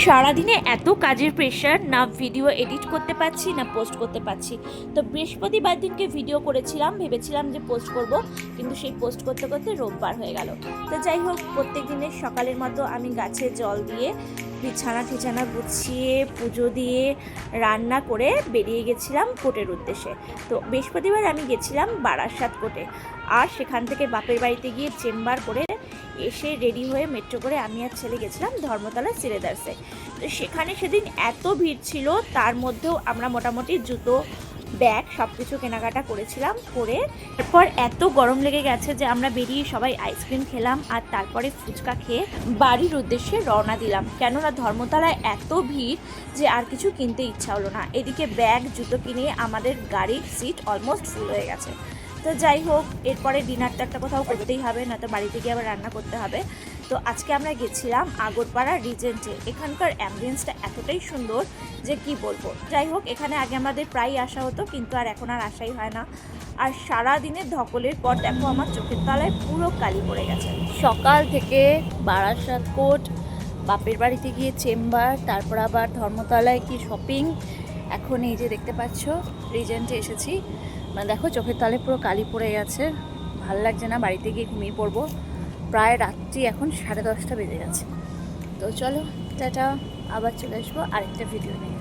সারাদিনে এত কাজের প্রেশার, না ভিডিও এডিট করতে পারছি না পোস্ট করতে পারছি। তো বৃহস্পতিবার দিনকে ভিডিও করেছিলাম, ভেবেছিলাম যে পোস্ট করব, কিন্তু সেই পোস্ট করতে করতে রোববার হয়ে গেল। তো যাই হোক, প্রত্যেক দিনের সকালের মতো আমি গাছে জল দিয়ে বিছানা ঠিছানা গুছিয়ে পুজো দিয়ে রান্না করে বেরিয়ে গেছিলাম কোর্টের উদ্দেশ্যে। তো বৃহস্পতিবার আমি গেছিলাম বারাসাত কোর্টে, আর সেখান থেকে বাপের বাড়িতে গিয়ে চেম্বার করে এসে রেডি হয়ে মেট্রো করে আমি আর ছেলে গেছিলাম ধর্মতলা সিলেদার্সে। তো সেখানে সেদিন এত ভিড় ছিল, তার মধ্যেও আমরা মোটামুটি জুতো ব্যাগ সব কিছু কেনাকাটা করেছিলাম। করে তারপর এত গরম লেগে গেছে যে আমরা বেরিয়ে সবাই আইসক্রিম খেলাম, আর তারপরে ফুচকা খেয়ে বাড়ির উদ্দেশ্যে রওনা দিলাম। কেননা ধর্মতলায় এত ভিড় যে আর কিছু কিনতে ইচ্ছা হলো না। এদিকে ব্যাগ জুতো কিনে আমাদের গাড়ির সিট অলমোস্ট ফুল হয়ে গেছে। তো যাই হোক, এরপরে ডিনারটা একটা কোথাও করতেই হবে, না তো বাড়িতে গিয়ে আবার রান্না করতে হবে। তো আজকে আমরা গেছিলাম আগরপাড়া রিজেন্টে। এখানকার অ্যাম্বিয়েন্সটা এতটাই সুন্দর যে কি বলবো। যাই হোক, এখানে আগে আমাদের প্রায় আসা হতো, কিন্তু আর এখন আর আসাই হয় না। আর সারা দিনের ধকলের পর দেখো আমার চোখের তলায় পুরো কালি পড়ে গেছে। সকাল থেকে বারাসাত কোর্ট, বাপের বাড়িতে গিয়ে চেম্বার, তারপর আবার ধর্মতলায় কি শপিং, এখন এই যে দেখতে পাচ্ছ রিজেন্টে এসেছি। মানে দেখো চোখের তলায় পুরো কালি পড়ে গেছে, ভাল লাগছে না, বাড়িতে গিয়ে ঘুমিয়ে পড়বো। প্রায় রাত্রি এখন 10:30 বেজে গেছে। তো চলো টাটা, আবার চলে আসবো আরেকটা ভিডিও নিয়ে।